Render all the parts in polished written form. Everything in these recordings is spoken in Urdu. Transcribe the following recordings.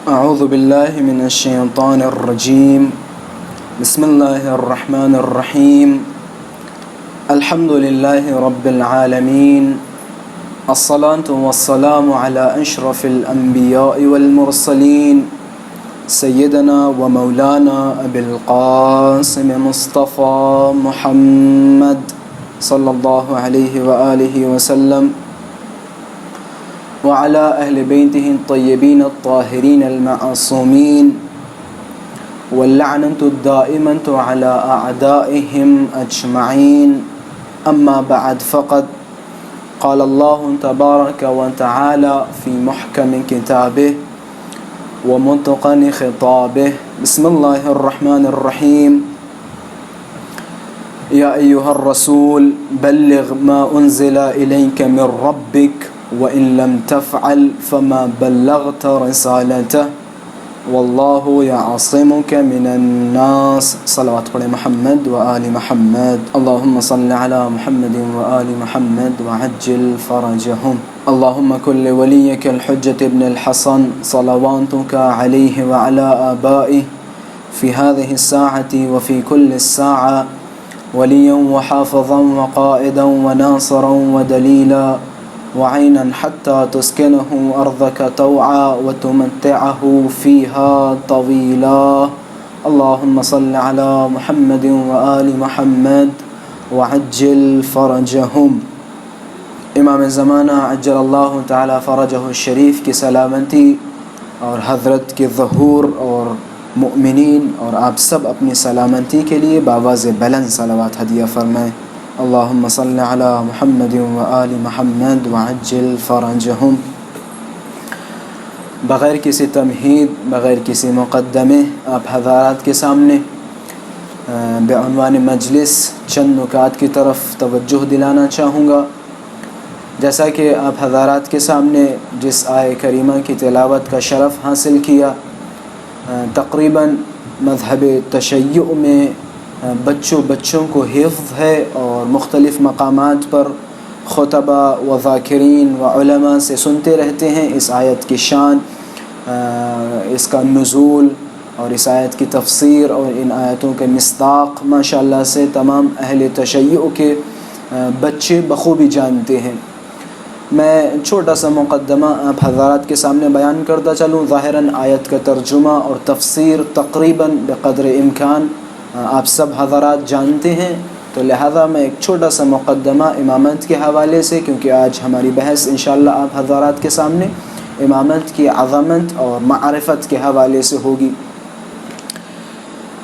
اعوذ باللہ من الشیطان الرجیم بسم اللہ الرحمن الرحیم الحمد للہ رب العالمین الصلاة والسلام علی اشرف الانبیاء والمرسلین سیدنا و مولانا ابی القاسم مصطفی محمد صلی اللہ علیہ وآلہ وسلم وعلى أهل بيته الطيبين الطاهرين المعصومين واللعنة الدائمة على أعدائهم أجمعين أما بعد فقد قال الله تبارك وتعالى في محكم كتابه ومتقن خطابه بسم الله الرحمن الرحيم يا أيها الرسول بلغ ما أنزل إليك من ربك وَإِن لَمْ تَفْعَلْ فَمَا بَلَّغْتَ رِسَالَتَهُ وَاللَّهُ يَعْصِمُكَ مِنَ النَّاسِ صلوات پڑھیں محمد وآل محمد اللهم صل على محمد وآل محمد وعجل فرجهم اللهم كن لوليك الحجة ابن الحسن صلواتك عليه وعلى آبائه في هذه الساعة وفي كل الساعة وليا وحافظا وقائدا وناصرا ودليلا وعينا حتى تسكنه أرضك طوعا وتمتعه فيها طويلا اللهم صل على محمد وآل محمد وعجل فرجهم امام زمانہ عجل اللہ تعالی فرجہ الشریف کی سلامتی اور حضرت کے ظہور اور مؤمنین اور آپ سب اپنی سلامتی کے لیے باواز بلند صلوات ہدیہ فرمائیں اللہم صل علی محمد وآل محمد وعجل فرجهم بغیر کسی تمہید بغیر کسی مقدمے آپ حضرات کے سامنے بعنوان مجلس چند نکات کی طرف توجہ دلانا چاہوں گا جیسا کہ آپ حضرات کے سامنے جس آیہ کریمہ کی تلاوت کا شرف حاصل کیا تقریباً مذہب تشیع میں بچوں کو حفظ ہے اور مختلف مقامات پر خطبہ و ذاکرین و علماء سے سنتے رہتے ہیں اس آیت کی شان اس کا نزول اور اس آیت کی تفسیر اور ان آیتوں کے مصداق ماشاءاللہ سے تمام اہل تشیع کے بچے بخوبی جانتے ہیں میں چھوٹا سا مقدمہ آپ حضرات کے سامنے بیان کرتا چلوں ظاہراً آیت کا ترجمہ اور تفسیر تقریباً بقدر امکان آپ سب حضرات جانتے ہیں تو لہذا میں ایک چھوٹا سا مقدمہ امامت کے حوالے سے کیونکہ آج ہماری بحث انشاءاللہ آپ حضرات کے سامنے امامت کی عظمت اور معرفت کے حوالے سے ہوگی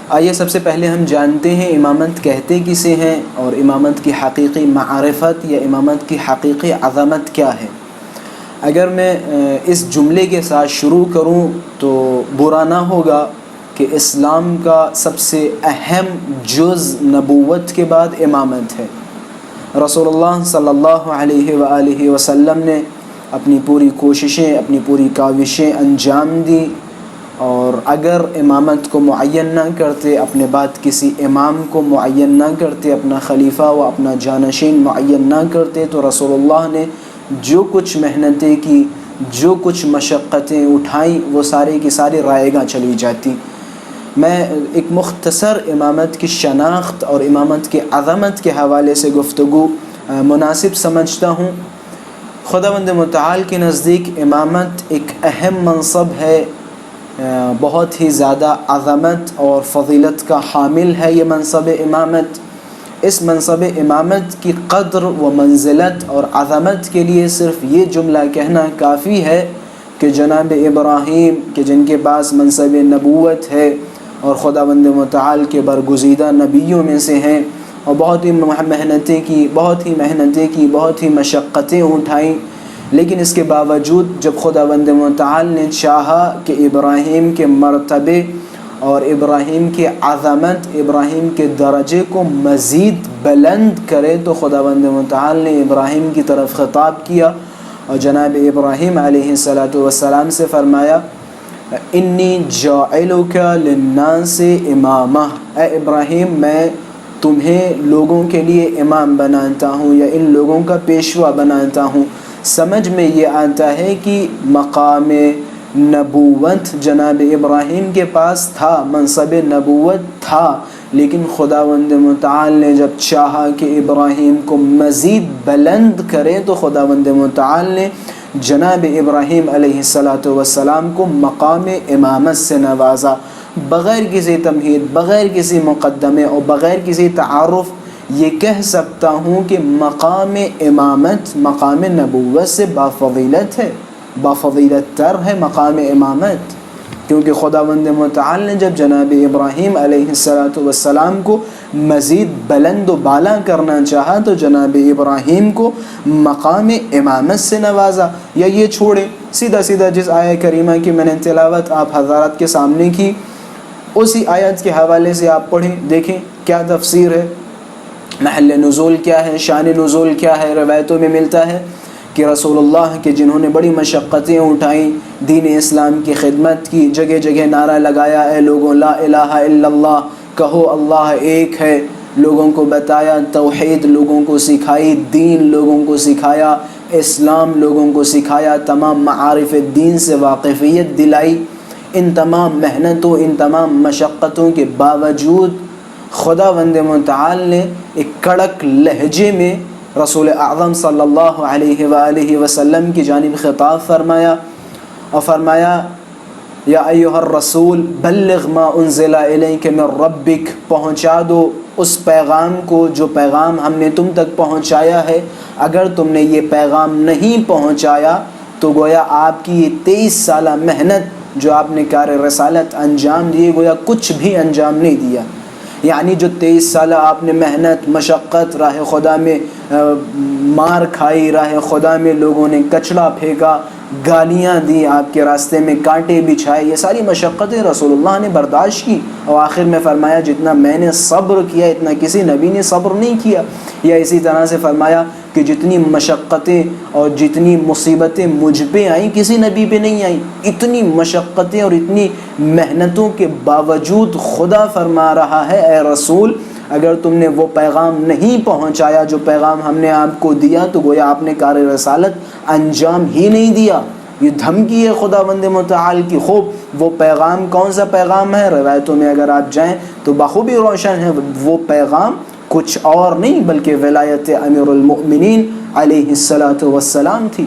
آئیے سب سے پہلے ہم جانتے ہیں امامت کہتے کسے ہیں اور امامت کی حقیقی معرفت یا امامت کی حقیقی عظمت کیا ہے اگر میں اس جملے کے ساتھ شروع کروں تو برا نہ ہوگا کہ اسلام کا سب سے اہم جز نبوت کے بعد امامت ہے رسول اللہ صلی اللہ علیہ وآلہ وسلم نے اپنی پوری کوششیں اپنی پوری کاوشیں انجام دی اور اگر امامت کو معین نہ کرتے اپنے بعد کسی امام کو معین نہ کرتے اپنا خلیفہ و اپنا جانشین معین نہ کرتے تو رسول اللہ نے جو کچھ محنتیں کی جو کچھ مشقتیں اٹھائیں وہ سارے کی ساری رائے گاں چلی جاتی میں ایک مختصر امامت کی شناخت اور امامت کی عظمت کے حوالے سے گفتگو مناسب سمجھتا ہوں خداوند متعال کے نزدیک امامت ایک اہم منصب ہے بہت ہی زیادہ عظمت اور فضیلت کا حامل ہے یہ منصب امامت اس منصب امامت کی قدر و منزلت اور عظمت کے لیے صرف یہ جملہ کہنا کافی ہے کہ جناب ابراہیم کہ جن کے پاس منصب نبوت ہے اور خداوند متعال کے برگزیدہ نبیوں میں سے ہیں اور بہت ہی محنتیں کی بہت ہی مشقتیں اٹھائیں لیکن اس کے باوجود جب خداوند متعال نے چاہا کہ ابراہیم کے مرتبے اور ابراہیم کی عظمت ابراہیم کے درجے کو مزید بلند کرے تو خداوند متعال نے ابراہیم کی طرف خطاب کیا اور جناب ابراہیم علیہ السلام سے فرمایا انی جاعلک للناس امامہ اے ابراہیم میں تمہیں لوگوں کے لیے امام بناتا ہوں یا ان لوگوں کا پیشوا بناتا ہوں. سمجھ میں یہ آتا ہے کہ مقام نبوت جناب ابراہیم کے پاس تھا، منصب نبوت تھا، لیکن خداوند متعال نے جب چاہا کہ ابراہیم کو مزید بلند کرے تو خداوند متعال نے جناب ابراہیم علیہ السلام کو مقام امامت سے نوازا، بغیر کسی تمہید، بغیر کسی مقدمے اور بغیر کسی تعارف یہ کہہ سکتا ہوں کہ مقام امامت مقام نبوت سے بافضیلت ہے، بافضیلت تر ہے مقام امامت، کیونکہ خداوند متعال نے جب جناب ابراہیم علیہ السلام کو مزید بلند و بالا کرنا چاہا تو جناب ابراہیم کو مقام امامت سے نوازا۔ یا یہ چھوڑے، سیدھا سیدھا جس آیہ کریمہ کی میں نے تلاوت آپ حضرات کے سامنے کی، اسی آیت کے حوالے سے آپ پڑھیں، دیکھیں کیا تفسیر ہے، محل نزول کیا ہے، شان نزول کیا ہے۔ روایتوں میں ملتا ہے کہ رسول اللہ کے جنہوں نے بڑی مشقتیں اٹھائیں، دین اسلام کی خدمت کی، جگہ جگہ نعرہ لگایا، اے لوگوں لا الہ الا اللہ کہو، اللہ ایک ہے، لوگوں کو بتایا توحید، لوگوں کو سکھائی دین، لوگوں کو سکھایا اسلام، لوگوں کو سکھایا تمام معارف دین سے واقفیت دلائی، ان تمام محنتوں، ان تمام مشقتوں کے باوجود خداوند متعال نے ایک کڑک لہجے میں رسول اعظم صلی اللہ علیہ وآلہ وسلم کی جانب خطاب فرمایا اور فرمایا یا ایھا الرسول بلغ ما انزل الیک من ربک، پہنچا دو اس پیغام کو جو پیغام ہم نے تم تک پہنچایا ہے، اگر تم نے یہ پیغام نہیں پہنچایا تو گویا آپ کی یہ 23 سالہ محنت جو آپ نے کار رسالت انجام دیے گویا کچھ بھی انجام نہیں دیا۔ یعنی جو 23 سالہ آپ نے محنت مشقت راہ خدا میں مار کھائی، راہ خدا میں لوگوں نے کچڑا پھینکا، گالیاں دی، آپ کے راستے میں کانٹے بچھائے، یہ ساری مشقتیں رسول اللہ نے برداشت کی، اور آخر میں فرمایا جتنا میں نے صبر کیا اتنا کسی نبی نے صبر نہیں کیا۔ یا اسی طرح سے فرمایا کہ جتنی مشقتیں اور جتنی مصیبتیں مجھ پہ آئیں کسی نبی پہ نہیں آئیں، اتنی مشقتیں اور اتنی محنتوں کے باوجود خدا فرما رہا ہے اے رسول اگر تم نے وہ پیغام نہیں پہنچایا جو پیغام ہم نے آپ کو دیا تو گویا آپ نے کار رسالت انجام ہی نہیں دیا۔ یہ دھمکی ہے خداوند متعال کی۔ خوب وہ پیغام کون سا پیغام ہے؟ روایتوں میں اگر آپ جائیں تو بخوبی روشن ہے، وہ پیغام کچھ اور نہیں بلکہ ولایت امیر المؤمنین علیہ السلام تھی۔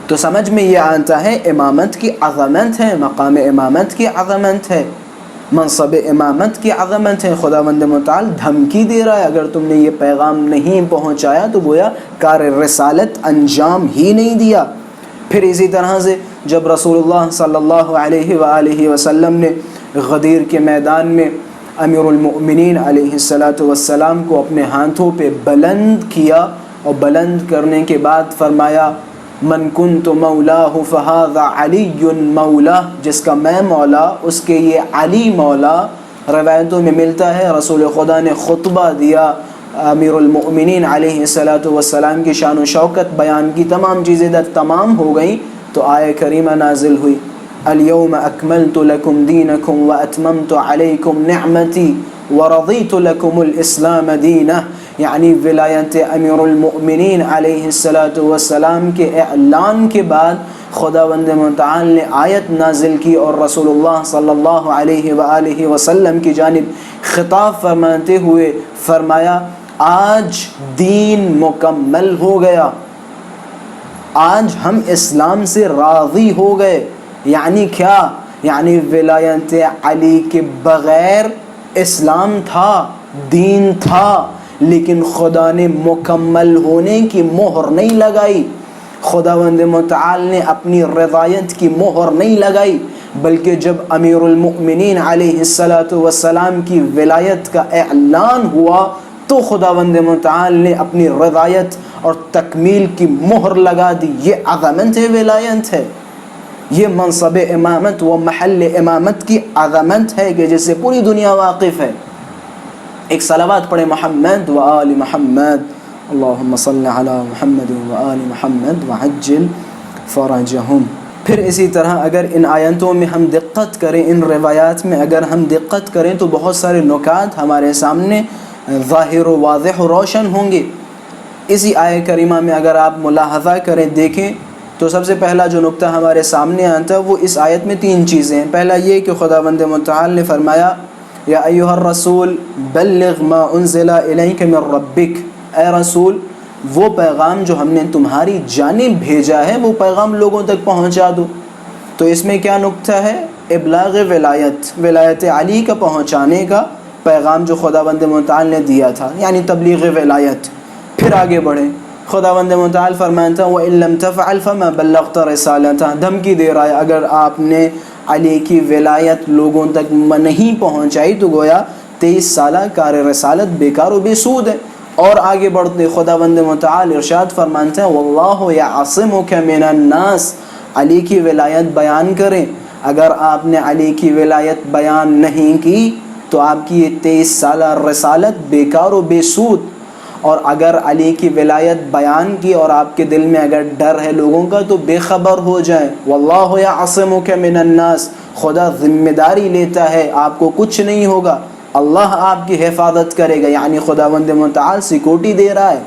تو سمجھ میں یہ آتا ہے امامت کی عظمت ہے، مقام امامت کی عظمت ہے، منصب امامت کی عظمت ہے۔ خداوند متعال دھمکی دے رہا ہے اگر تم نے یہ پیغام نہیں پہنچایا تو گویا کار رسالت انجام ہی نہیں دیا۔ پھر اسی طرح سے جب رسول اللہ صلی اللہ علیہ وآلہ وسلم نے غدیر کے میدان میں امیر المؤمنین علیہ السلام کو اپنے ہاتھوں پہ بلند کیا اور بلند کرنے کے بعد فرمایا من کنت مولاہ فہذا علی مولا، جس کا میں مولا اس کے یہ علی مولا۔ روایتوں میں ملتا ہے رسول خدا نے خطبہ دیا، امیر المؤمنین علیہ السلام کی شان و شوکت بیان کی، تمام چیزیں جب تمام ہو گئیں تو آیہ کریمہ نازل ہوئی اليوم اکملت لکم دینکم واتممت علیکم نعمتی ورضیت لکم الاسلام دینہ۔ یعنی ولایت امیر المؤمنین علیہ السلام کے اعلان کے بعد خداوند متعال نے آیت نازل کی اور رسول اللہ صلی اللہ علیہ وآلہ وسلم کی جانب خطاب فرماتے ہوئے فرمایا آج دین مکمل ہو گیا، آج ہم اسلام سے راضی ہو گئے۔ یعنی کیا؟ یعنی ولایت علی کے بغیر اسلام تھا، دین تھا، لیکن خدا نے مکمل ہونے کی مہر نہیں لگائی، خداوند متعال نے اپنی رضایت کی مہر نہیں لگائی، بلکہ جب امیر المؤمنین علیہ السلام کی ولایت کا اعلان ہوا تو خداوند متعال نے اپنی رضایت اور تکمیل کی مہر لگا دی۔ یہ عظمت ولایت ہے، یہ منصب امامت و محل امامت کی عظمت ہے کہ جس سے پوری دنیا واقف ہے۔ ایک صلوات پڑھے محمد و آل محمد، اللہم صل علی محمد و آل محمد وعجل فرجہم۔ پھر اسی طرح اگر ان آیتوں میں ہم دقت کریں، ان روایات میں اگر ہم دقت کریں تو بہت سارے نکات ہمارے سامنے ظاہر و واضح و روشن ہوں گے۔ اسی آیہ کریمہ میں اگر آپ ملاحظہ کریں دیکھیں تو تو سب سے پہلا جو نقطہ ہمارے سامنے آتا ہے وہ اس آیت میں 3 چیزیں ہیں. پہلا یہ کہ خداوند متعال نے فرمایا یا ایھا الرسول بلغ ما انزل الیک من ربک، اے رسول وہ پیغام جو ہم نے تمہاری جانب بھیجا ہے وہ پیغام لوگوں تک پہنچا دو. تو اس میں کیا نقطہ ہے؟ ابلاغ ولایت علی کا پہنچانے کا پیغام جو خداوند متعال نے دیا تھا، یعنی تبلیغ ولایت. پھر آگے بڑھیں، خداوند متعال فرماتا وَإِن لَّمْ تَفْعَلْ فَمَا بَلَّغْتَ رِسَالَتَهُ، دھمکی دے رہا ہے اگر آپ نے علی کی ولایت لوگوں تک نہیں پہنچائی تو گویا 23 سالہ کار رسالت بیکار و بے سود ہے. اور آگے بڑھتے خداوند متعال ارشاد فرماتا ہے وَاللَّهُ يَعْصِمُكَ مِنَ النَّاسِ، علی کی ولایت بیان کریں. اگر آپ نے علی کی ولایت بیان نہیں کی تو آپ کی یہ 23 سالہ رسالت بیکار و بے سود. اور اگر علی کی ولایت بیان کی اور آپ کے دل میں اگر ڈر ہے لوگوں کا تو بے خبر ہو جائیں. واللہ یعصمک من الناس، خدا ذمہ داری لیتا ہے، آپ کو کچھ نہیں ہوگا، اللہ آپ کی حفاظت کرے گا، یعنی خداوند متعال سیکورٹی دے رہا ہے.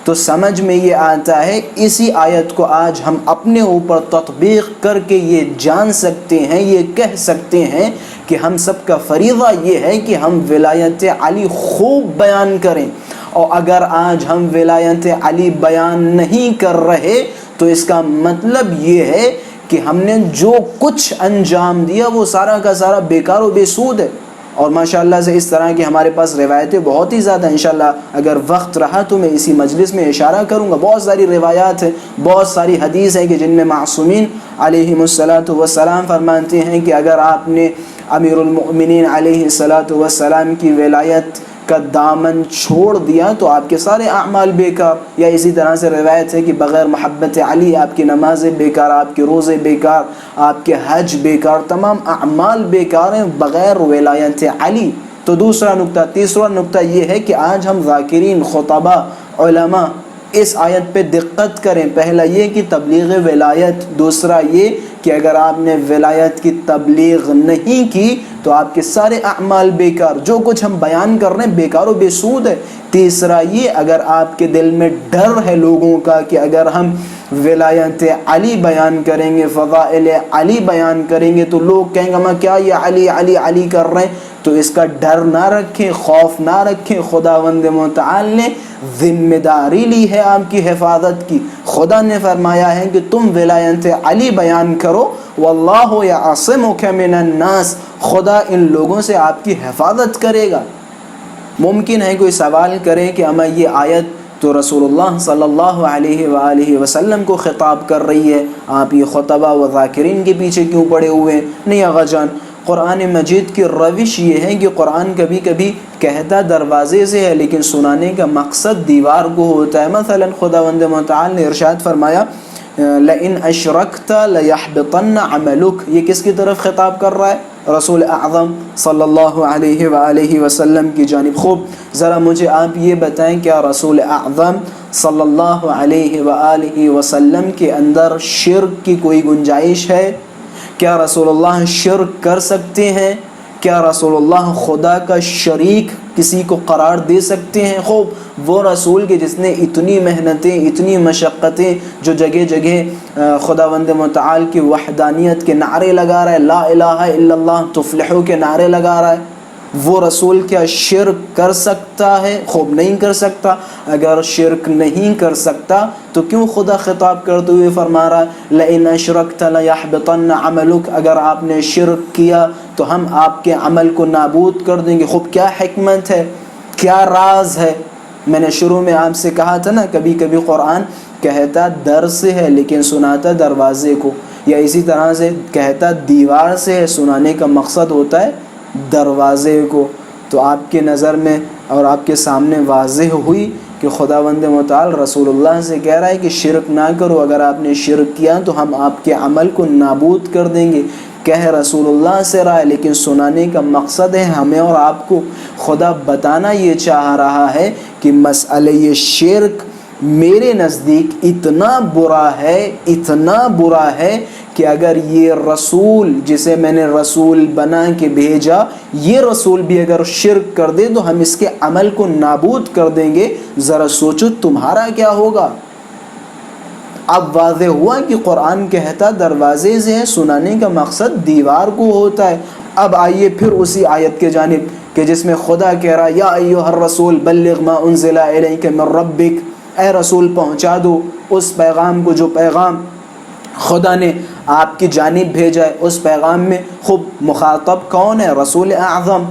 تو سمجھ میں یہ آتا ہے اسی آیت کو آج ہم اپنے اوپر تطبیق کر کے یہ جان سکتے ہیں، یہ کہہ سکتے ہیں کہ ہم سب کا فریضہ یہ ہے کہ ہم ولایت علی خوب بیان کریں. اور اگر آج ہم ولایت علی بیان نہیں کر رہے تو اس کا مطلب یہ ہے کہ ہم نے جو کچھ انجام دیا وہ سارا کا سارا بیکار و بے سود ہے. اور ماشاءاللہ سے اس طرح کی ہمارے پاس روایتیں بہت ہی زیادہ، انشاءاللہ اگر وقت رہا تو میں اسی مجلس میں اشارہ کروں گا. بہت ساری روایات ہیں، بہت ساری حدیث ہیں کہ جن میں معصومین علیہم السلام فرماتے ہیں کہ اگر آپ نے امیر المؤمنین علیہ السلام کی ولایت کا دامن چھوڑ دیا تو آپ کے سارے اعمال بیکار. یا اسی طرح سے روایت ہے کہ بغیر محبت علی آپ کی نمازیں بیکار، آپ کے روزے بیکار، آپ کے حج بیکار، تمام اعمال بیکار ہیں بغیر ولایت علی. تو دوسرا نقطہ. تیسرا نقطہ یہ ہے کہ آج ہم ذاکرین، خطبہ، علماء اس آیت پہ دقت کریں. پہلا یہ کہ تبلیغ ولایت، دوسرا یہ کہ اگر آپ نے ولایت کی تبلیغ نہیں کی تو آپ کے سارے اعمال بیکار، جو کچھ ہم بیان کر رہے ہیں بیکار و بے سود ہے. تیسرا یہ اگر آپ کے دل میں ڈر ہے لوگوں کا کہ اگر ہم ولایت علی بیان کریں گے، فضائل علی بیان کریں گے تو لوگ کہیں گے ہم کیا یہ علی علی علی کر رہے ہیں، تو اس کا ڈر نہ رکھیں، خوف نہ رکھیں. خداوند متعال نے ذمہ داری لی ہے آپ کی حفاظت کی. خدا نے فرمایا ہے کہ تم ولایت علی بیان کرو، واللہ یعصمک من الناس، خدا ان لوگوں سے آپ کی حفاظت کرے گا. ممکن ہے کوئی سوال کرے کہ ہمیں یہ آیت تو رسول اللہ صلی اللہ علیہ وآلہ وسلم کو خطاب کر رہی ہے، آپ یہ خطبہ و ذاکرین کے پیچھے کیوں پڑے ہوئے ہیں؟ نہیں آغا جان، قرآن مجید کی روش یہ ہے کہ قرآن کبھی کبھی کہتا دروازے سے ہے لیکن سنانے کا مقصد دیوار کو ہوتا ہے. مثلا خداوند متعال نے ارشاد فرمایا لئن اشرکت لیحبطن عملک، یہ کس کی طرف خطاب کر رہا ہے؟ رسول اعظم صلی اللہ علیہ وآلہ وسلم کی جانب. خوب ذرا مجھے آپ یہ بتائیں کیا رسول اعظم صلی اللہ علیہ وآلہ وسلم کے اندر شرک کی کوئی گنجائش ہے؟ کیا رسول اللہ شرک کر سکتے ہیں؟ کیا رسول اللہ خدا کا شریک کسی کو قرار دے سکتے ہیں؟ خوب وہ رسول کے جس نے اتنی محنتیں، اتنی مشقتیں، جو جگہ جگہ خداوند متعال کی وحدانیت کے نعرے لگا رہا ہے، لا الہ الا اللہ تفلحو کے نعرے لگا رہا ہے، وہ رسول کیا شرک کر سکتا ہے؟ خوب نہیں کر سکتا. اگر شرک نہیں کر سکتا تو کیوں خدا خطاب کرتے ہوئے فرما رہا ہے لئن اشرکت لیحبطن عملک، اگر آپ نے شرک کیا تو ہم آپ کے عمل کو نابود کر دیں گے. خوب کیا حکمت ہے، کیا راز ہے. میں نے شروع میں آپ سے کہا تھا نا، کبھی کبھی قرآن کہتا در سے ہے لیکن سناتا دروازے کو، یا اسی طرح سے کہتا دیوار سے ہے، سنانے کا مقصد ہوتا ہے دروازے کو. تو آپ کے نظر میں اور آپ کے سامنے واضح ہوئی کہ خداوند متعال رسول اللہ سے کہہ رہا ہے کہ شرک نہ کرو، اگر آپ نے شرک کیا تو ہم آپ کے عمل کو نابود کر دیں گے. کہہ رسول اللہ سے رہا ہے لیکن سنانے کا مقصد ہے ہمیں اور آپ کو. خدا بتانا یہ چاہ رہا ہے کہ مسئلہ یہ شرک میرے نزدیک اتنا برا ہے، اتنا برا ہے کہ اگر یہ رسول جسے میں نے رسول بنا کے بھیجا، یہ رسول بھی اگر شرک کر دے تو ہم اس کے عمل کو نابود کر دیں گے. ذرا سوچو تمہارا کیا ہوگا. اب واضح ہوا کہ قرآن کہتا دروازے سے ہے، سنانے کا مقصد دیوار کو ہوتا ہے۔ اب آئیے پھر اسی آیت کے جانب کہ جس میں خدا کہہ رہا یا ایھا الرسول بلغ ما انزل الیک من ربک، اے رسول پہنچا دو اس پیغام کو جو پیغام خدا نے آپ کی جانب بھیجا ہے۔ اس پیغام میں خوب مخاطب کون ہے؟ رسول اعظم۔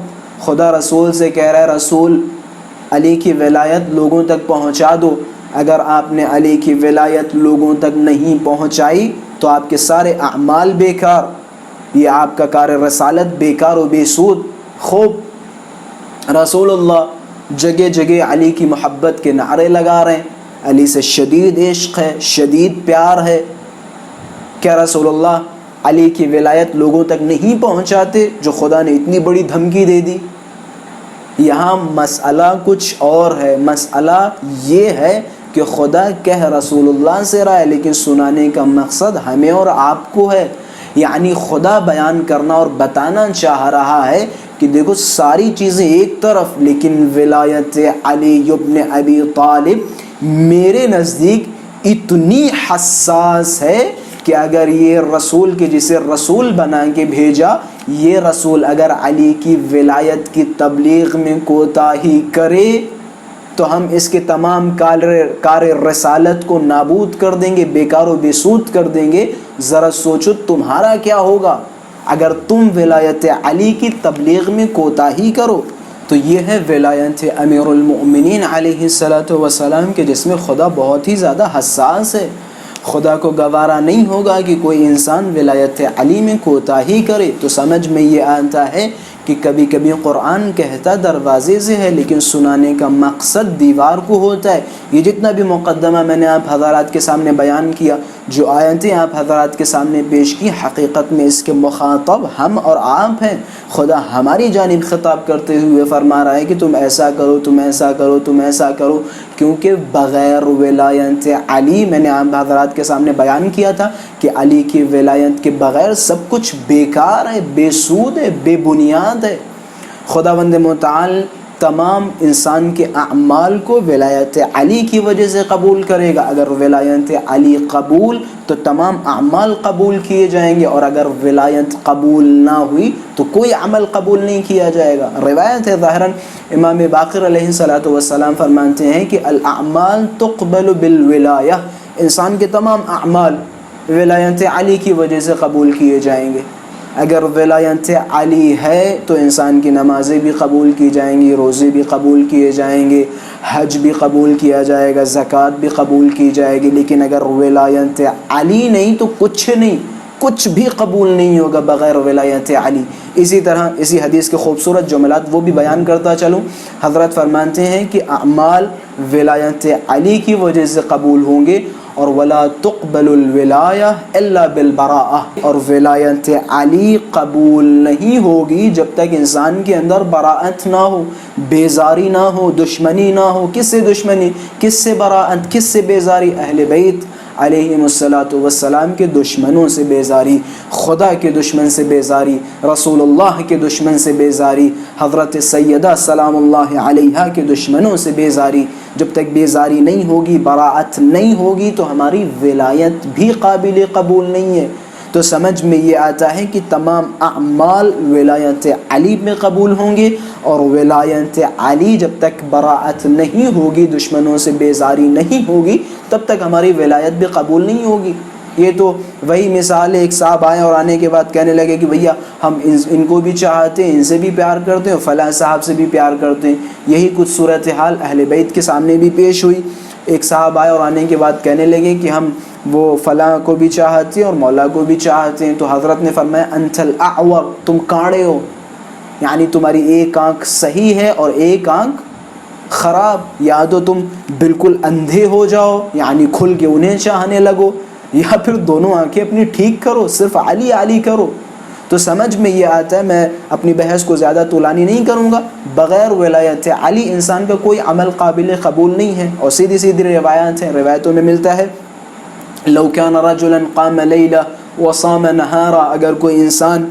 خدا رسول سے کہہ رہا ہے رسول علی کی ولایت لوگوں تک پہنچا دو۔ اگر آپ نے علی کی ولایت لوگوں تک نہیں پہنچائی تو آپ کے سارے اعمال بیکار، یہ آپ کا کار رسالت بیکار و بے سود۔ خوب رسول اللہ جگہ جگہ علی کی محبت کے نعرے لگا رہے ہیں، علی سے شدید عشق ہے، شدید پیار ہے۔ کیا رسول اللہ علی کی ولایت لوگوں تک نہیں پہنچاتے جو خدا نے اتنی بڑی دھمکی دے دی؟ یہاں مسئلہ کچھ اور ہے۔ مسئلہ یہ ہے کہ خدا کہہ رسول اللہ سے رہا ہے لیکن سنانے کا مقصد ہمیں اور آپ کو ہے۔ یعنی خدا بیان کرنا اور بتانا چاہ رہا ہے کہ دیکھو ساری چیزیں ایک طرف، لیکن ولایت علی ابن ابی طالب میرے نزدیک اتنی حساس ہے کہ اگر یہ رسول کے جسے رسول بنا کے بھیجا، یہ رسول اگر علی کی ولایت کی تبلیغ میں کوتاہی کرے تو ہم اس کے تمام کار رسالت کو نابود کر دیں گے، بیکار و بے سود کر دیں گے۔ ذرا سوچو تمہارا کیا ہوگا اگر تم ولایت علی کی تبلیغ میں کوتاہی کرو۔ تو یہ ہے ولایت امیر المؤمنین علیہ السلام کے جس میں خدا بہت ہی زیادہ حساس ہے۔ خدا کو گوارا نہیں ہوگا کہ کوئی انسان ولایت علی میں کوتاہی کرے۔ تو سمجھ میں یہ آتا ہے کہ کبھی کبھی قرآن کہتا دروازے سے ہے لیکن سنانے کا مقصد دیوار کو ہوتا ہے۔ یہ جتنا بھی مقدمہ میں نے آپ حضرات کے سامنے بیان کیا، جو آیتیں آپ حضرات کے سامنے پیش کی، حقیقت میں اس کے مخاطب ہم اور آپ ہیں۔ خدا ہماری جانب خطاب کرتے ہوئے فرما رہا ہے کہ تم ایسا کرو، تم ایسا کرو، تم ایسا کرو، کیونکہ بغیر ولایت علی، میں نے آپ حضرات کے سامنے بیان کیا تھا کہ علی کی ولایت کے بغیر سب کچھ بیکار ہے، بے سود ہے، بے بنیاد ہے۔ خداوند متعال تمام انسان کے اعمال کو ولایت علی کی وجہ سے قبول کرے گا۔ اگر ولایت علی قبول تو تمام اعمال قبول کیے جائیں گے، اور اگر ولایت قبول نہ ہوئی تو کوئی عمل قبول نہیں کیا جائے گا۔ روایت ہے ظاہراً امام باقر علیہ السلام فرماتے ہیں کہ الاعمال تقبل بالولایہ، انسان کے تمام اعمال ولایت علی کی وجہ سے قبول کیے جائیں گے۔ اگر ولایت علی ہے تو انسان کی نمازیں بھی قبول کی جائیں گی، روزے بھی قبول کیے جائیں گے، حج بھی قبول کیا جائے گا، زکوٰۃ بھی قبول کی جائے گی۔ لیکن اگر ولایت علی نہیں تو کچھ نہیں، کچھ بھی قبول نہیں ہوگا بغیر ولایت علی۔ اسی طرح اسی حدیث کے خوبصورت جملات وہ بھی بیان کرتا چلوں۔ حضرت فرماتے ہیں کہ اعمال ولایت علی کی وجہ سے قبول ہوں گے، اور ولا تقبل الولایہ الا بالبراءہ، اور ولایت علی قبول نہیں ہوگی جب تک انسان کے اندر براءت نہ ہو، بیزاری نہ ہو، دشمنی نہ ہو۔ کس سے دشمنی؟ کس سے براءت؟ کس سے بیزاری؟ اہل بیت علیہم السلام کے دشمنوں سے بیزاری، خدا کے دشمن سے بیزاری، رسول اللہ کے دشمن سے بیزاری، حضرت سیدہ سلام اللہ علیہا کے دشمنوں سے بیزاری۔ جب تک بیزاری نہیں ہوگی، براءت نہیں ہوگی، تو ہماری ولایت بھی قابل قبول نہیں ہے۔ تو سمجھ میں یہ آتا ہے کہ تمام اعمال ولایت علی میں قبول ہوں گے، اور ولایت علی جب تک براءت نہیں ہوگی، دشمنوں سے بیزاری نہیں ہوگی، تب تک ہماری ولایت بھی قبول نہیں ہوگی۔ یہ تو وہی مثال ہے، ایک صاحب آئے اور آنے کے بعد کہنے لگے کہ بھیا ہم ان کو بھی چاہتے ہیں، ان سے بھی پیار کرتے ہیں، فلاں صاحب سے بھی پیار کرتے ہیں۔ یہی کچھ صورتحال اہل بیت کے سامنے بھی پیش ہوئی۔ ایک صاحب آئے اور آنے کے بعد کہنے لگے کہ ہم وہ فلاں کو بھی چاہتے ہیں اور مولا کو بھی چاہتے ہیں۔ تو حضرت نے فرمایا انت الاعور، تم کاڑے ہو، یعنی تمہاری ایک آنکھ صحیح ہے اور ایک آنکھ خراب، یا تو تم بالکل اندھے ہو جاؤ یعنی کھل کے انہیں چاہنے لگو، یا پھر دونوں آنکھیں اپنی ٹھیک کرو، صرف علی علی کرو۔ تو سمجھ میں یہ آتا ہے، میں اپنی بحث کو زیادہ طولانی نہیں کروں گا، بغیر ولایت علی انسان کا کوئی عمل قابل قبول نہیں ہے۔ اور سیدھی سیدھی روایات ہیں، روایتوں میں ملتا ہے لو کان رجلا قام لیلہ وصام نہارا، اگر کوئی انسان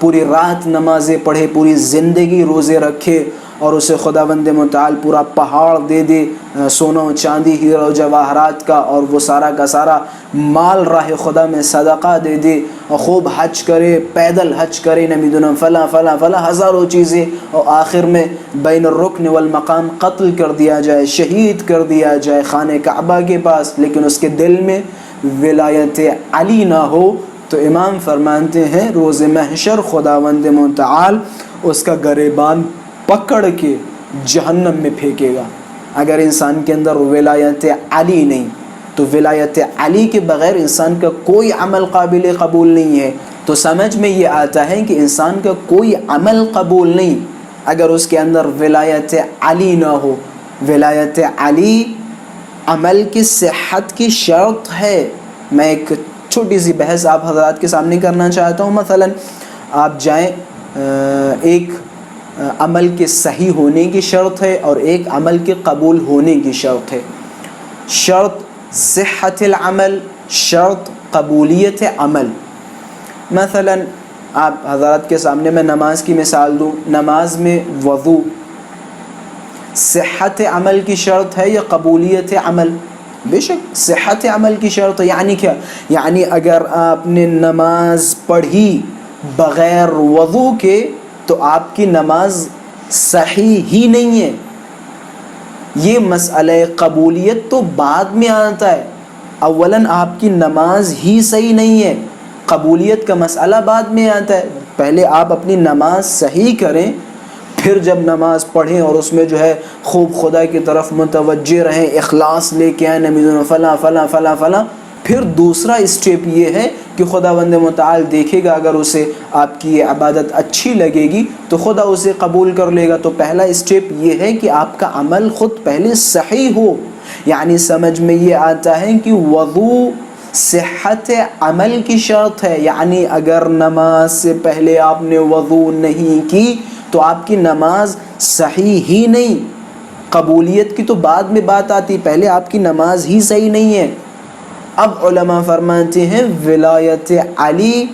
پوری رات نمازیں پڑھے، پوری زندگی روزے رکھے اور اسے خداوند متعال پورا پہاڑ دے دے سونا و چاندی ہیرا و جواہرات کا، اور وہ سارا کا سارا مال راہ خدا میں صدقہ دے دے، اور خوب حج کرے، پیدل حج کرے، نبی دونم فلاں فلاں فلاں ہزاروں چیزیں، اور آخر میں بین الرکن والمقام قتل کر دیا جائے، شہید کر دیا جائے خانہ کعبہ کے پاس، لیکن اس کے دل میں ولایت علی نہ ہو، تو امام فرماتے ہیں روز محشر خداوند متعال اس کا گریبان پکڑ کے جہنم میں پھینکے گا۔ اگر انسان کے اندر ولایت علی نہیں تو ولایت علی کے بغیر انسان کا کوئی عمل قابل قبول نہیں ہے۔ تو سمجھ میں یہ آتا ہے کہ انسان کا کوئی عمل قبول نہیں اگر اس کے اندر ولایت علی نہ ہو۔ ولایت علی عمل کی صحت کی شرط ہے۔ میں ایک چھوٹی سی بحث آپ حضرات کے سامنے کرنا چاہتا ہوں۔ مثلا آپ جائیں، ایک عمل کے صحیح ہونے کی شرط ہے اور ایک عمل کے قبول ہونے کی شرط ہے۔ شرط صحت العمل، شرط قبولیت عمل۔ مثلا آپ حضرات کے سامنے میں نماز کی مثال دوں، نماز میں وضو صحت عمل کی شرط ہے یا قبولیت عمل؟ بے شک صحت عمل کی شرط ہے۔ یعنی کیا؟ یعنی اگر آپ نے نماز پڑھی بغیر وضو کے تو آپ کی نماز صحیح ہی نہیں ہے۔ یہ مسئلہ قبولیت تو بعد میں آتا ہے، اولاً آپ کی نماز ہی صحیح نہیں ہے، قبولیت کا مسئلہ بعد میں آتا ہے۔ پہلے آپ اپنی نماز صحیح کریں، پھر جب نماز پڑھیں اور اس میں جو ہے خوب خدا کی طرف متوجہ رہیں، اخلاص لے کے آئیں، نبی فلاں فلاں فلاں فلاں، پھر دوسرا اسٹیپ یہ ہے کہ خداوند متعال دیکھے گا، اگر اسے آپ کی یہ عبادت اچھی لگے گی تو خدا اسے قبول کر لے گا۔ تو پہلا اسٹیپ یہ ہے کہ آپ کا عمل خود پہلے صحیح ہو۔ یعنی سمجھ میں یہ آتا ہے کہ وضو صحت عمل کی شرط ہے۔ یعنی اگر نماز سے پہلے آپ نے وضو نہیں کی تو آپ کی نماز صحیح ہی نہیں۔ قبولیت کی تو بعد میں بات آتی، پہلے آپ کی نماز ہی صحیح نہیں ہے۔ اب علماء فرماتے ہیں ولایت علی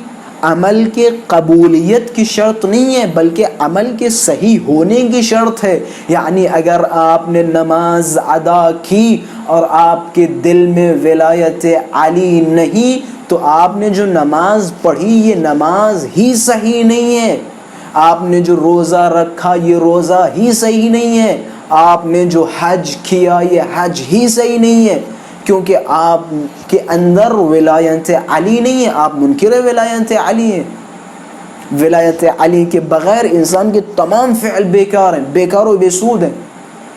عمل کے قبولیت کی شرط نہیں ہے بلکہ عمل کے صحیح ہونے کی شرط ہے۔ یعنی اگر آپ نے نماز ادا کی اور آپ کے دل میں ولایت علی نہیں تو آپ نے جو نماز پڑھی یہ نماز ہی صحیح نہیں ہے۔ آپ نے جو روزہ رکھا یہ روزہ ہی صحیح نہیں ہے۔ آپ نے جو حج کیا یہ حج ہی صحیح نہیں ہے، کیونکہ آپ کے اندر ولایت علی نہیں ہے، آپ منکر ولایت علی ہیں۔ ولایت علی کے بغیر انسان کے تمام فعل بیکار ہیں، بیکار و بے سود ہیں۔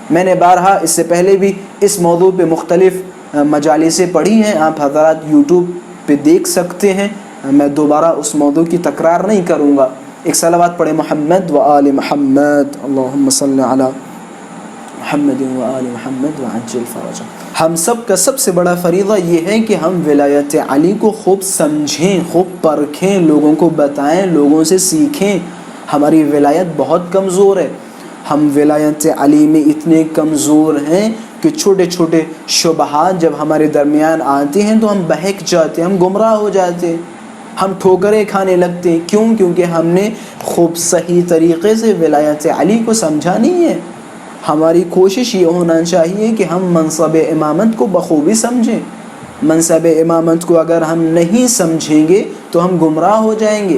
میں نے بارہا اس سے پہلے بھی اس موضوع پہ مختلف مجالسیں پڑھی ہیں، آپ حضرات یوٹیوب پہ دیکھ سکتے ہیں، میں دوبارہ اس موضوع کی تکرار نہیں کروں گا۔ ایک صلوات پڑھے محمد و آل محمد، اللہم صلی علی محمد و آل محمد وعجل فرجہ۔ ہم سب کا سب سے بڑا فریضہ یہ ہے کہ ہم ولایت علی کو خوب سمجھیں، خوب پرکھیں، لوگوں کو بتائیں، لوگوں سے سیکھیں۔ ہماری ولایت بہت کمزور ہے، ہم ولایت علی میں اتنے کمزور ہیں کہ چھوٹے چھوٹے شبہات جب ہمارے درمیان آتے ہیں تو ہم بہک جاتے ہیں، ہم گمراہ ہو جاتے ہیں، ہم ٹھوکریں کھانے لگتے ہیں۔ کیوں؟ کیونکہ ہم نے خوب صحیح طریقے سے ولایت علی کو سمجھا نہیں ہے۔ ہماری کوشش یہ ہونا چاہیے کہ ہم منصب امامت کو بخوبی سمجھیں۔ منصب امامت کو اگر ہم نہیں سمجھیں گے تو ہم گمراہ ہو جائیں گے۔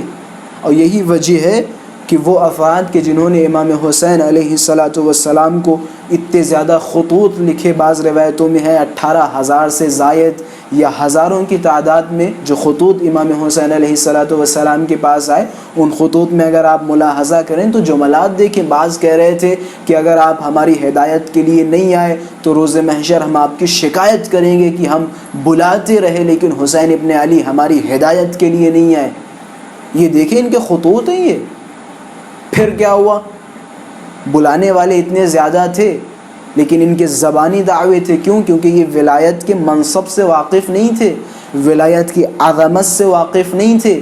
اور یہی وجہ ہے کہ وہ افراد کہ جنہوں نے امام حسین علیہ السلام کو اتنے زیادہ خطوط لکھے، بعض روایتوں میں ہے 18,000 سے زائد یا ہزاروں کی تعداد میں جو خطوط امام حسین علیہ السلام کے پاس آئے، ان خطوط میں اگر آپ ملاحظہ کریں تو جملات دیکھیں۔ بعض کہہ رہے تھے کہ اگر آپ ہماری ہدایت کے لیے نہیں آئے تو روز محشر ہم آپ کی شکایت کریں گے کہ ہم بلاتے رہے لیکن حسین ابن علی ہماری ہدایت کے لیے نہیں آئے۔ یہ دیکھیں ان کے خطوط ہیں۔ یہ پھر کیا ہوا؟ بلانے والے اتنے زیادہ تھے لیکن ان کے زبانی دعوے تھے۔ کیوں؟ کیونکہ یہ ولایت کے منصب سے واقف نہیں تھے، ولایت کی عظمت سے واقف نہیں تھے،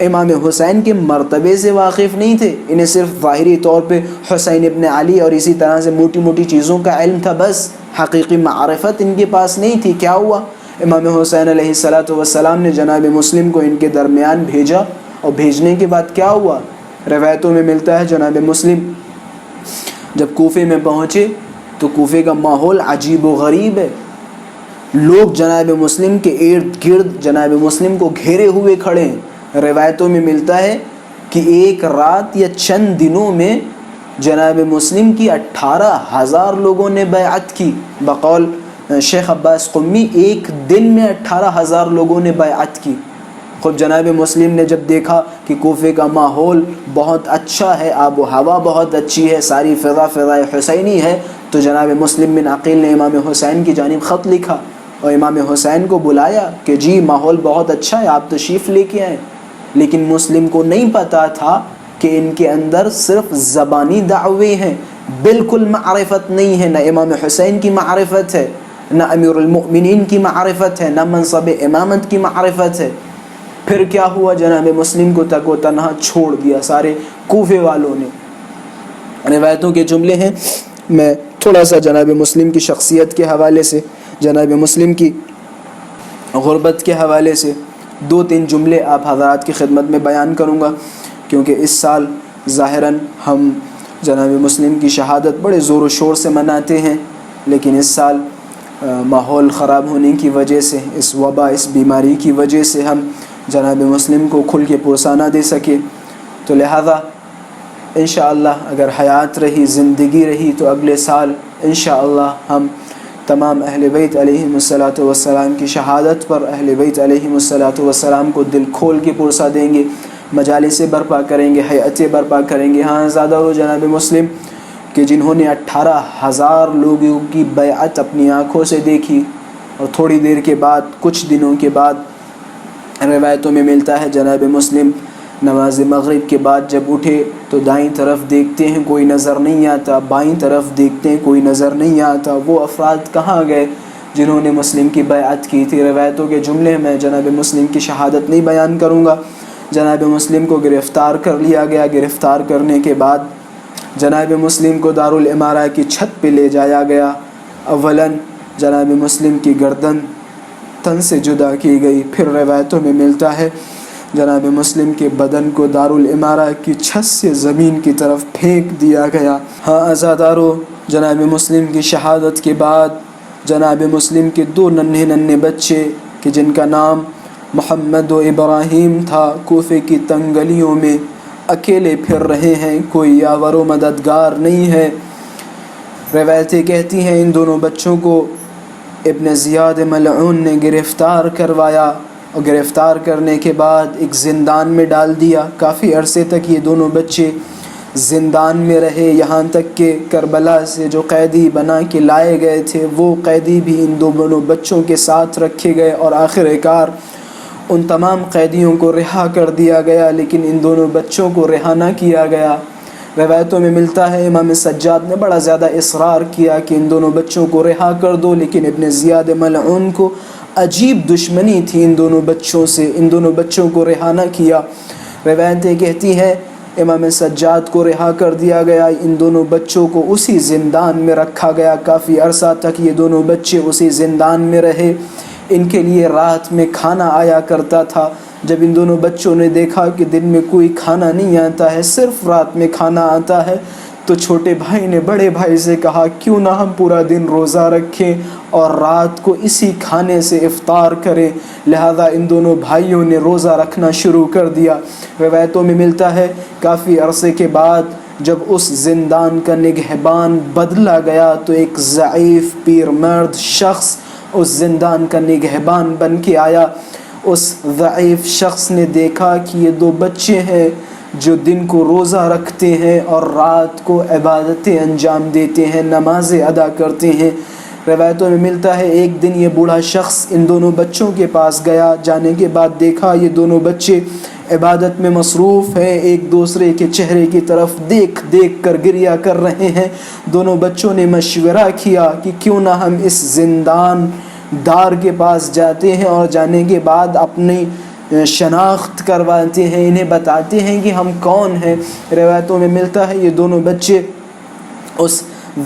امام حسین کے مرتبے سے واقف نہیں تھے۔ انہیں صرف ظاہری طور پہ حسین ابن علی اور اسی طرح سے موٹی موٹی چیزوں کا علم تھا، بس حقیقی معرفت ان کے پاس نہیں تھی۔ کیا ہوا؟ امام حسین علیہ السلام نے جناب مسلم کو ان کے درمیان بھیجا، اور بھیجنے کے بعد کیا ہوا؟ روایتوں میں ملتا ہے جناب مسلم جب کوفے میں پہنچے تو کوفے کا ماحول عجیب و غریب ہے. لوگ جناب مسلم کے ارد گرد جناب مسلم کو گھیرے ہوئے کھڑے ہیں. روایتوں میں ملتا ہے کہ ایک رات یا چند دنوں میں جناب مسلم کی 18,000 لوگوں نے بیعت کی. بقول شیخ عباس قمی ایک دن میں 18,000 لوگوں نے بیعت کی. خود جناب مسلم نے جب دیکھا کہ کوفے کا ماحول بہت اچھا ہے، آب و ہوا بہت اچھی ہے، ساری فضا فضائے حسینی ہے، تو جناب مسلم بن عقیل نے امام حسین کی جانب خط لکھا اور امام حسین کو بلایا کہ جی ماحول بہت اچھا ہے، آپ تشریف لے کے آئیں. لیکن مسلم کو نہیں پتا تھا کہ ان کے اندر صرف زبانی دعوے ہیں، بالکل معرفت نہیں ہے. نہ امام حسین کی معرفت ہے، نہ امیر المؤمنین کی معرفت ہے، نہ منصب امامت کی معرفت ہے. پھر کیا ہوا؟ جناب مسلم کو تک و تنہا چھوڑ دیا سارے کوفے والوں نے. روایتوں کے جملے ہیں، میں تھوڑا سا جناب مسلم کی شخصیت کے حوالے سے، جناب مسلم کی غربت کے حوالے سے 2-3 جملے آپ حضرات کی خدمت میں بیان کروں گا، کیونکہ اس سال ظاہراً ہم جناب مسلم کی شہادت بڑے زور و شور سے مناتے ہیں، لیکن اس سال ماحول خراب ہونے کی وجہ سے، اس وبا، اس بیماری کی وجہ سے ہم جناب مسلم کو کھل کے پرسہ نہ دے سکے. تو لہذا انشاءاللہ اگر حیات رہی، زندگی رہی، تو اگلے سال انشاءاللہ ہم تمام اہل بیت علیہم الصلاۃ والسلام کی شہادت پر اہل بیت علیہم الصلاۃ والسلام کو دل کھول کے پرسہ دیں گے، مجالس برپا کریں گے، ہیئتیں برپا کریں گے. ہاں زیادہ ہو جناب مسلم کہ جنہوں نے 18,000 لوگوں کی بیعت اپنی آنکھوں سے دیکھی، اور تھوڑی دیر کے بعد، کچھ دنوں کے بعد روایتوں میں ملتا ہے جناب مسلم نماز مغرب کے بعد جب اٹھے تو دائیں طرف دیکھتے ہیں کوئی نظر نہیں آتا، بائیں طرف دیکھتے ہیں کوئی نظر نہیں آتا. وہ افراد کہاں گئے جنہوں نے مسلم کی بیعت کی تھی؟ روایتوں کے جملے میں جناب مسلم کی شہادت نہیں بیان کروں گا. جناب مسلم کو گرفتار کر لیا گیا. گرفتار کرنے کے بعد جناب مسلم کو دارالامارہ کی چھت پہ لے جایا گیا. اولاً جناب مسلم کی گردن تن سے جدا کی گئی، پھر روایتوں میں ملتا ہے جناب مسلم کے بدن کو دارالامارہ کی چھت سے زمین کی طرف پھینک دیا گیا. ہاں عزادارو، جناب مسلم کی شہادت کے بعد جناب مسلم کے 2 ننھے بچے کہ جن کا نام محمد و ابراہیم تھا، کوفے کی تنگ گلیوں میں اکیلے پھر رہے ہیں، کوئی یاور و مددگار نہیں ہے. روایتیں کہتی ہیں ان دونوں بچوں کو ابن زیاد ملعون نے گرفتار کروایا، اور گرفتار کرنے کے بعد ایک زندان میں ڈال دیا. کافی عرصے تک یہ دونوں بچے زندان میں رہے، یہاں تک کہ کربلا سے جو قیدی بنا کے لائے گئے تھے وہ قیدی بھی ان دونوں بچوں کے ساتھ رکھے گئے، اور آخر کار ان تمام قیدیوں کو رہا کر دیا گیا، لیکن ان دونوں بچوں کو رہا نہ کیا گیا. روایتوں میں ملتا ہے امام سجاد نے بڑا زیادہ اصرار کیا کہ ان دونوں بچوں کو رہا کر دو، لیکن ابن زیاد ملعون کو عجیب دشمنی تھی ان دونوں بچوں سے، ان دونوں بچوں کو رہا نہ کیا. روایتیں کہتی ہیں امام سجاد کو رہا کر دیا گیا، ان دونوں بچوں کو اسی زندان میں رکھا گیا. کافی عرصہ تک یہ دونوں بچے اسی زندان میں رہے. ان کے لیے رات میں کھانا آیا کرتا تھا. جب ان دونوں بچوں نے دیکھا کہ دن میں کوئی کھانا نہیں آتا ہے، صرف رات میں کھانا آتا ہے، تو چھوٹے بھائی نے بڑے بھائی سے کہا کیوں نہ ہم پورا دن روزہ رکھیں اور رات کو اسی کھانے سے افطار کریں. لہذا ان دونوں بھائیوں نے روزہ رکھنا شروع کر دیا. روایتوں میں ملتا ہے کافی عرصے کے بعد جب اس زندان کا نگہبان بدلا گیا تو ایک ضعیف پیر مرد شخص اس زندان کا نگہبان بن کے آیا. اس ضعیف شخص نے دیکھا کہ یہ 2 بچے ہیں جو دن کو روزہ رکھتے ہیں اور رات کو عبادتیں انجام دیتے ہیں، نمازیں ادا کرتے ہیں. روایتوں میں ملتا ہے ایک دن یہ بوڑھا شخص ان دونوں بچوں کے پاس گیا. جانے کے بعد دیکھا یہ دونوں بچے عبادت میں مصروف ہیں، ایک دوسرے کے چہرے کی طرف دیکھ دیکھ کر گریہ کر رہے ہیں. دونوں بچوں نے مشورہ کیا کہ کیوں نہ ہم اس زندان دار کے پاس جاتے ہیں اور جانے کے بعد اپنی شناخت کرواتے ہیں، انہیں بتاتے ہیں کہ ہم کون ہیں. روایتوں میں ملتا ہے یہ دونوں بچے اس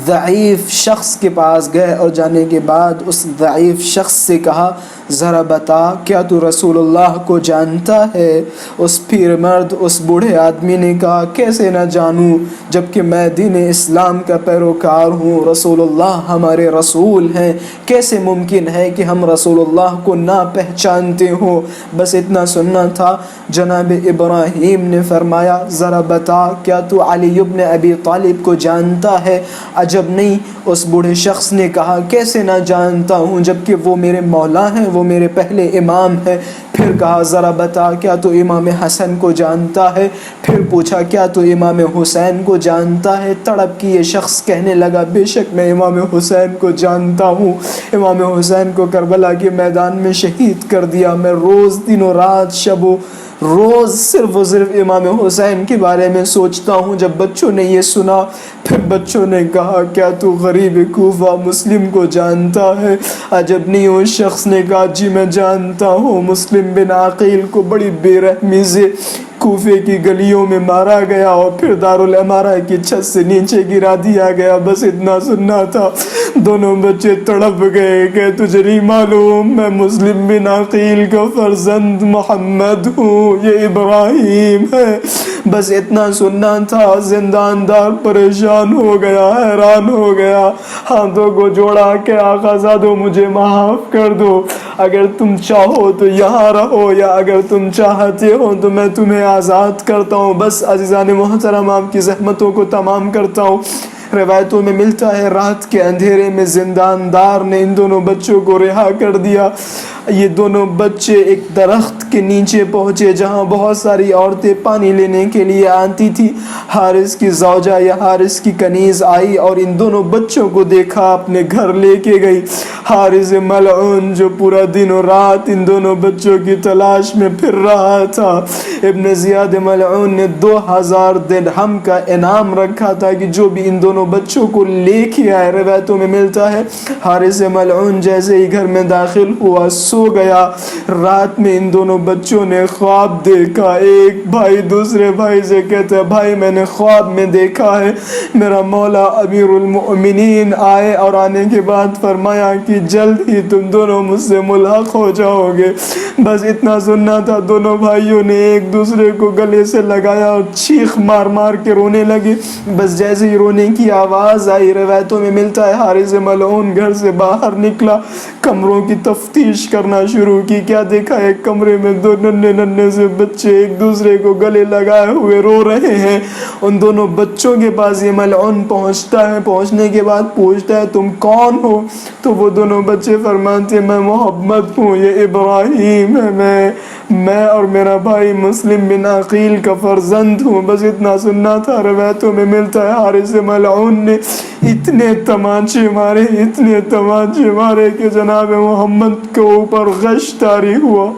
ضعیف شخص کے پاس گئے اور جانے کے بعد اس ضعیف شخص سے کہا ذرا بتا کیا تو رسول اللہ کو جانتا ہے؟ اس پیر مرد اس بوڑھے آدمی نے کہا کیسے نہ جانوں جبکہ میں دین اسلام کا پیروکار ہوں، رسول اللہ ہمارے رسول ہیں، کیسے ممکن ہے کہ ہم رسول اللہ کو نہ پہچانتے ہوں؟ بس اتنا سننا تھا۔ جناب ابراہیم نے فرمایا ذرا بتا کیا تو علی ابن ابی طالب کو جانتا ہے؟ عجب نہیں، اس بوڑھے شخص نے کہا کیسے نہ جانتا ہوں جبکہ وہ میرے مولا ہیں، وہ میرے پہلے امام ہیں۔ پھر کہا ذرا بتا کیا تو امام حسن کو جانتا ہے؟ پھر پوچھا کیا تو امام حسین کو جانتا ہے؟ تڑپ کی یہ شخص کہنے لگا بے شک میں امام حسین کو جانتا ہوں، امام حسین کو کربلا کے میدان میں شہید کر دیا۔ میں روز دن و رات شب و روز صرف و صرف امام حسین کے بارے میں سوچتا ہوں۔ جب بچوں نے یہ سنا پھر بچوں نے کہا کیا تو غریب کوفہ مسلم کو جانتا ہے؟ عجب نہیں، اس شخص نے کہا جی میں جانتا ہوں، مسلم بن عقیل کو بڑی بے رحمی سے کوفے کی گلیوں میں مارا گیا اور پھر دارالعمارہ کی چھت سے نیچے گرا دیا گیا۔ بس اتنا سننا تھا۔ دونوں بچے تڑپ گئے کہ تجھے نہیں معلوم میں مسلم بن عقیل کا فرزند محمد ہوں، یہ ابراہیم ہے۔ بس اتنا سننا تھا۔ زندان دار پریشان ہو گیا، حیران ہو گیا، ہاتھوں کو جوڑا کہ آقا زادو مجھے معاف کر دو، اگر تم چاہو تو یہاں رہو یا اگر تم چاہتے ہو تو میں تمہیں آزاد کرتا ہوں۔ بس عزیزان محترم آپ کی زحمتوں کو تمام کرتا ہوں۔ روایتوں میں ملتا ہے رات کے اندھیرے میں زنداندار نے ان دونوں بچوں کو رہا کر دیا۔ یہ دونوں بچے ایک درخت کے نیچے پہنچے جہاں بہت ساری عورتیں پانی لینے کے لیے آتی تھی۔ حارث کی زوجہ یا حارث کی کنیز آئی اور ان دونوں بچوں کو دیکھا، اپنے گھر لے کے گئی۔ حارث ملعون جو پورا دن اور رات ان دونوں بچوں کی تلاش میں پھر رہا تھا، ابن زیاد ملعون نے 2000 درہم کا انعام رکھا تھا کہ جو بھی ان دونوں بچوں کو لے کے آئے۔ روایتوں میں ملتا ہے حارث ملعون جیسے ہی گھر میں داخل ہوا سو گیا۔ رات میں ان دونوں بچوں نے خواب دیکھا۔ ایک بھائی دوسرے بھائی سے کہتا ہے بھائی میں نے خواب میں دیکھا ہے میرا مولا امیر المؤمنین آئے اور آنے کے بعد فرمایا کہ جلد ہی تم دونوں مجھ سے ملحق ہو جاؤ گے۔ بس اتنا سننا تھا۔ دونوں بھائیوں نے ایک دوسرے کو گلے سے لگایا اور چیخ مار مار کے رونے لگے۔ بس جیسے ہی رونے کی آواز آئی، روایتوں میں ملتا ہے حارث ملعون گھر سے باہر نکلا، کمروں کی تفتیش کرنا شروع کی۔ کیا دیکھا ایک کمرے میں دو ننھے ننھے سے بچے ایک دوسرے کو گلے لگائے ہوئے رو رہے ہیں۔ ان دونوں بچوں کے پاس یہ ملعون پہنچتا ہے، پہنچنے کے بعد پوچھتا ہے تم کون ہو؟ تو وہ دونوں بچے فرماتے ہیں میں محمد ہوں، یہ ابراہیم ہے، میں اور میرا بھائی مسلم بن عقیل کا فرزند ہوں۔ بس اتنا سننا تھا۔ روایتوں میں ملتا ہے حارث ملعون نے اتنے تمانچے مارے کہ جناب محمد کے اوپر غش طاری ہوا۔